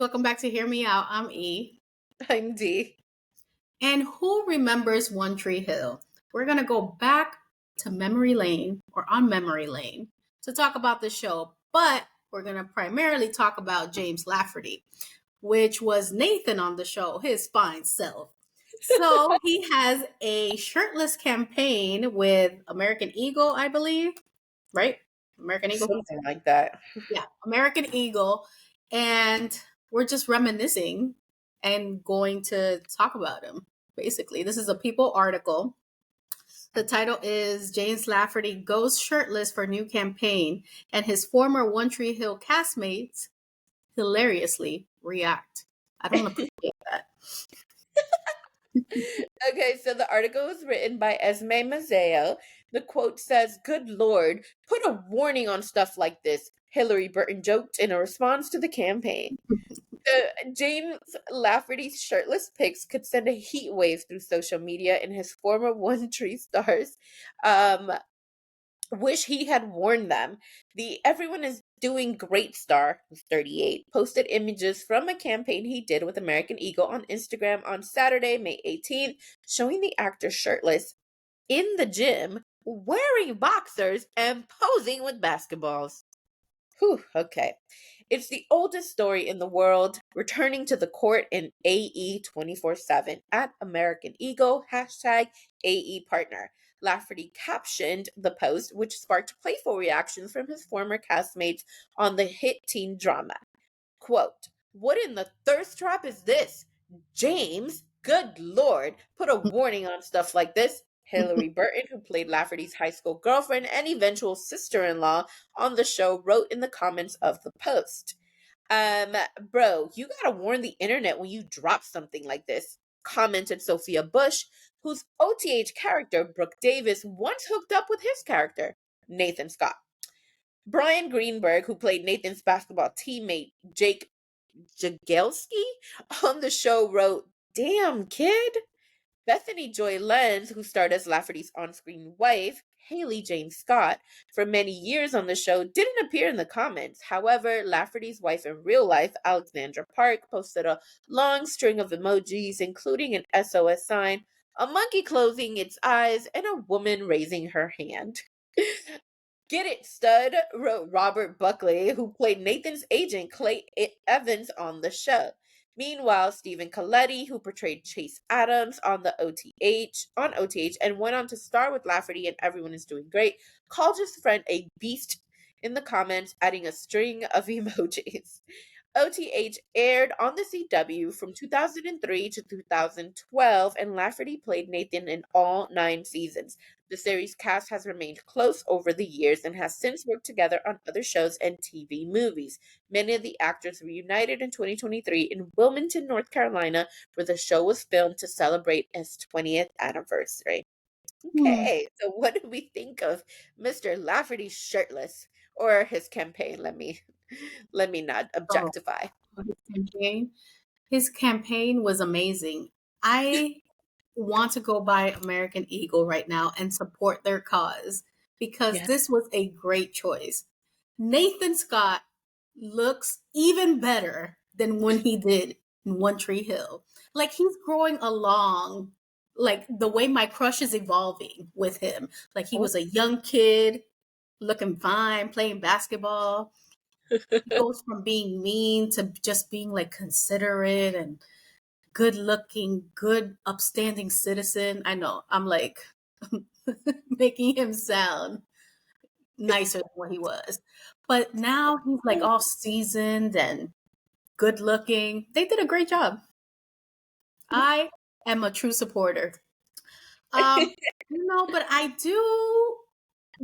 Welcome back to Hear Me Out. I'm E. I'm D. And who remembers One Tree Hill? We're going to go back to memory lane or on memory lane to talk about the show, but we're going to primarily talk about James Lafferty, which was Nathan on the show, his fine self. So he has a shirtless campaign with American Eagle, I believe, right? American Eagle? Something like that. Yeah, American Eagle. And we're just reminiscing and going to talk about him, basically. This is a People article. The title is James Lafferty Goes Shirtless for New Campaign, and his former One Tree Hill castmates hilariously react. I don't appreciate that. Okay, so the article was written by Esme Mazzeo. The quote says, "Good Lord, put a warning on stuff like this," Hillary Burton joked in a response to the campaign. James Lafferty's shirtless pics could send a heat wave through social media, and his former One Tree stars um, wish he had warned them. The Everyone is Doing Great star, who's 38, posted images from a campaign he did with American Eagle on Instagram on Saturday, May 18th, showing the actor shirtless in the gym, wearing boxers, and posing with basketballs. Whew, okay. It's the oldest story in the world, returning to the court in AE 24/7 at American Eagle, hashtag AE partner. Lafferty captioned the post, which sparked playful reactions from his former castmates on the hit teen drama. Quote, "What in the thirst trap is this? James, good Lord, put a warning on stuff like this." Hillary Burton, who played Lafferty's high school girlfriend and eventual sister-in-law on the show, wrote in the comments of the post. Bro, you gotta warn the internet when you drop something like this, commented Sophia Bush, whose OTH character, Brooke Davis, once hooked up with his character, Nathan Scott. Brian Greenberg, who played Nathan's basketball teammate, Jake Jagelski, on the show, wrote, "Damn, kid." Bethany Joy Lenz, who starred as Lafferty's on-screen wife, Haley Jane Scott, for many years on the show, didn't appear in the comments. However, Lafferty's wife in real life, Alexandra Park, posted a long string of emojis, including an SOS sign, a monkey closing its eyes, and a woman raising her hand. "Get it, stud," wrote Robert Buckley, who played Nathan's agent, Clay Evans, on the show. Meanwhile, Stephen Colletti, who portrayed Chase Adams on OTH and went on to star with Lafferty and Everyone is Doing Great, called his friend a beast in the comments, adding a string of emojis. OTH aired on the CW from 2003 to 2012, and Lafferty played Nathan in all 9 seasons. The series cast has remained close over the years and has since worked together on other shows and TV movies. Many of the actors reunited in 2023 in Wilmington, North Carolina, where the show was filmed to celebrate its 20th anniversary. Hmm. Okay, so what do we think of Mr. Lafferty shirtless, or his campaign? Let me not Oh, objectify. his campaign. His campaign was amazing. I want to go buy American Eagle right now and support their cause because Yeah. this was a great choice. Nathan Scott looks even better than when he did in One Tree Hill. Like he's growing along, like the way my crush is evolving with him. Like he Oh. was a young kid, looking fine, playing basketball. He goes from being mean to just being like considerate and good looking, good, upstanding citizen. I know I'm like making him sound nicer than what he was. But now he's like all seasoned and good looking. They did a great job. I am a true supporter. Um, but I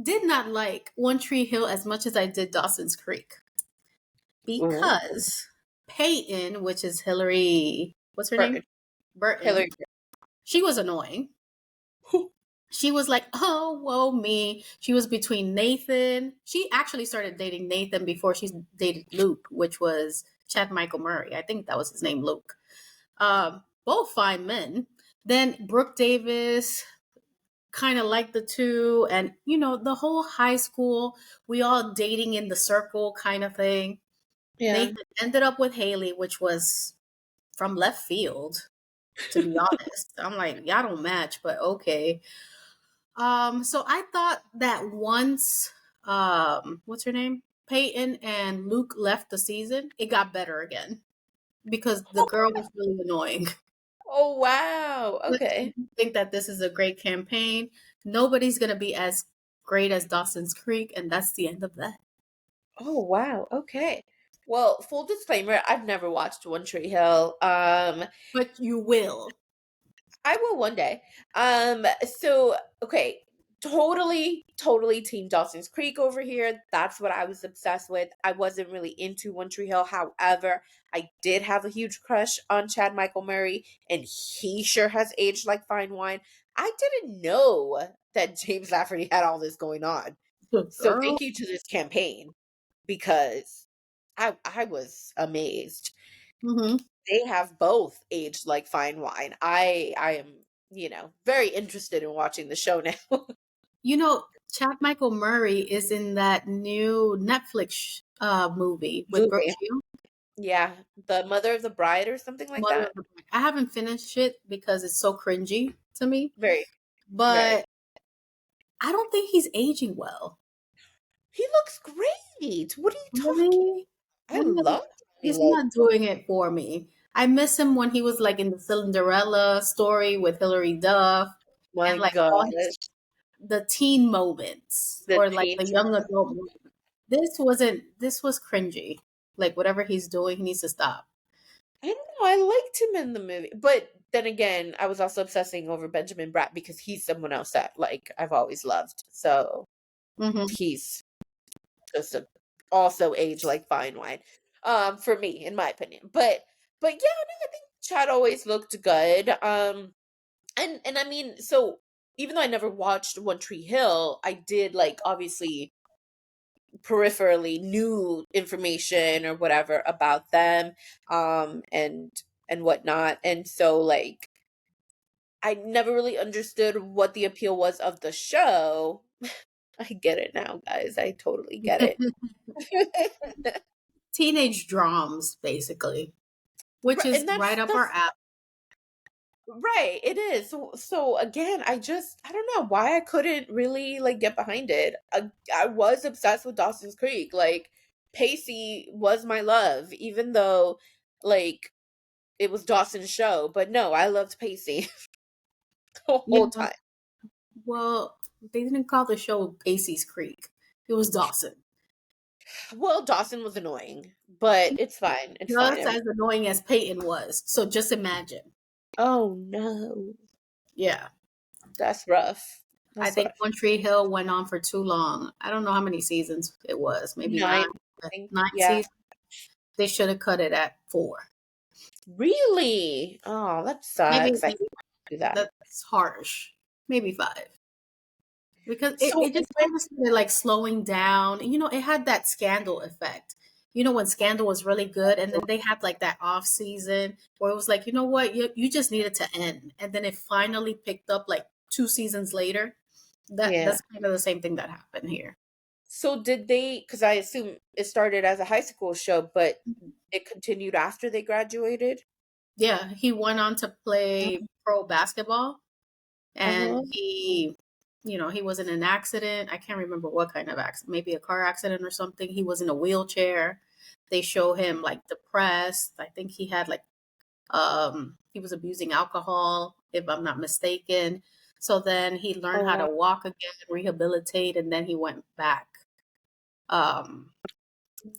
did not like One Tree Hill as much as I did Dawson's Creek Ooh. because Peyton, which is Hillary, what's her name? Burton. Burton. Hillary She was annoying. Burton. She was like, oh, whoa, me. She was between Nathan. She actually started dating Nathan before she dated Luke, which was Chad Michael Murray. I think that was his name, Luke. Both fine men. Then Brooke Davis kind of liked the two. And, the whole high school, we all dating in the circle kind of thing. Yeah. Nathan ended up with Haley, which was from left field, to be honest. I'm like, y'all don't match, but okay. So I thought that once what's her name? Peyton and Luke left the season, it got better again because the girl was really annoying. Oh, wow. But I Okay. do think that this is a great campaign. Nobody's gonna be as great as Dawson's Creek, and that's the end of that. Oh, wow. Okay. Well, full disclaimer, I've never watched One Tree Hill. But you will. I will one day. So okay, totally team Dawson's Creek over here. That's what I was obsessed with. I wasn't really into One Tree Hill. However, I did have a huge crush on Chad Michael Murray, and he sure has aged like fine wine. I didn't know that James Lafferty had all this going on. So Girl. thank you to this campaign because I was amazed. Hmm. They have both aged like fine wine. I am, very interested in watching the show now. You know, Chad Michael Murray is in that new Netflix movie with Brooke Movie. Shields, Yeah, The Mother of the Bride or something like Mother that. of the Bride. I haven't finished it because it's so cringy to me, Very, very. but I don't think he's aging well. He looks great. What are you talking? Really? I I'm not, love he he's looks. not doing it for me. I miss him when he was like in the Cinderella story with Hilary Duff My and like all his gosh, the teen moments the or like teen. the young adult moments. This was cringy. Like whatever he's doing, he needs to stop. I don't know. I liked him in the movie, but then again, I was also obsessing over Benjamin Bratt because he's someone else that like I've always loved. So Hmm. he's just also age like fine wine, for me, in my opinion. But yeah, no, I think Chad always looked good. And I mean, so even though I never watched One Tree Hill, I did like obviously peripherally knew information or whatever about them, and whatnot. And so like I never really understood what the appeal was of the show. I get it now, guys. I totally get it. Teenage drums, basically, which is And right up our that's alley. right, it is. So again, I don't know why I couldn't really like get behind it. I was obsessed with Dawson's Creek. Like Pacey was my love, even though like it was Dawson's show. But no, I loved Pacey the whole Yeah, time. well, they didn't call the show Pacey's Creek. It was Dawson. Well, Dawson was annoying, but it's fine. It's fine. Just as annoying as Peyton was. So just imagine. Oh no, Yeah. that's rough. I That's think rough. One Tree Hill went on for too long. I don't know how many seasons it was. Maybe Nine, nine. I think. Nine Yeah. seasons. They should have cut it at four. Really? Oh, that Maybe sucks. I do that. that's harsh. Maybe five. Because So it just kind of started like slowing down. You know, it had that Scandal effect. You know, when Scandal was really good, and then they had like that off season where it was like, you know what, you just needed to end, and then it finally picked up like two seasons later. yeah. That's kind of the same thing that happened here. So did they, because I assume it started as a high school show, but it continued after they graduated? Yeah, he went on to play pro basketball, and Uh-huh. he was in an accident. I can't remember what kind of accident, maybe a car accident or something. He was in a wheelchair. They show him like depressed. I think he had like he was abusing alcohol, if I'm not mistaken. So then he learned Oh, how to wow. walk again, rehabilitate, and then he went back um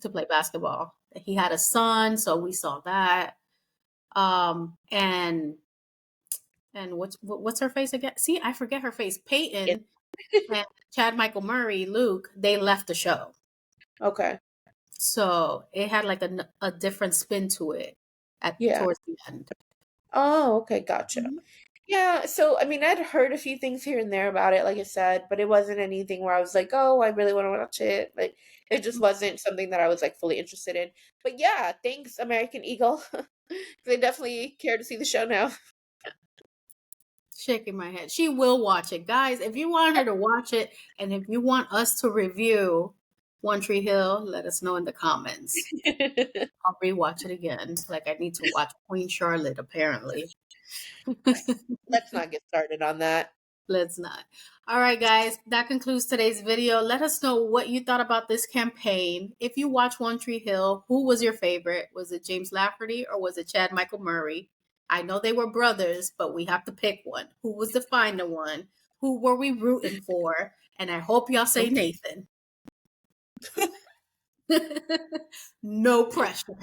to play basketball. He had a son, so we saw that. And what's her face again? See, I forget her face. It, Peyton and Chad Michael Murray, Luke, they left the show. okay. So it had like a different spin to it at Yeah. towards the end. Oh, okay. Gotcha. Mhm. Yeah. So, I mean, I'd heard a few things here and there about it, like I said, but it wasn't anything where I was like, oh, I really want to watch it. Like, it just wasn't something that I was like fully interested in. But yeah, thanks, American Eagle. They definitely care to see the show now. Shaking my head. She will watch it. Guys, if you want her to watch it and if you want us to review One Tree Hill, let us know in the comments. I'll rewatch it again. Like I need to watch Queen Charlotte, apparently. Let's not get started on that. Let's not. All right, guys, that concludes today's video. Let us know what you thought about this campaign. If you watch One Tree Hill, who was your favorite? Was it James Lafferty or was it Chad Michael Murray? I know they were brothers, but we have to pick one. Who was the finer one? Who were we rooting for? And I hope y'all say Nathan. No pressure.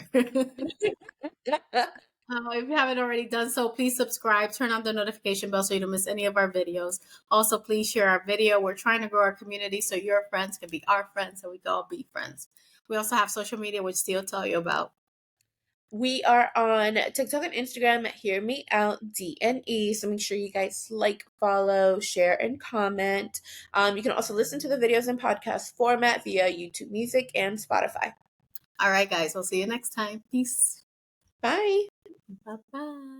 If you haven't already done so, please subscribe, turn on the notification bell so you don't miss any of our videos. Also, please share our video. We're trying to grow our community so your friends can be our friends and we can all be friends. We also have social media, which Steve will tell you about. We are on TikTok and Instagram at Hear Me Out DNE. So make sure you guys like, follow, share, and comment. You can also listen to the videos in podcast format via YouTube Music and Spotify. All right, guys. We'll see you next time. Peace. Bye. Bye-bye.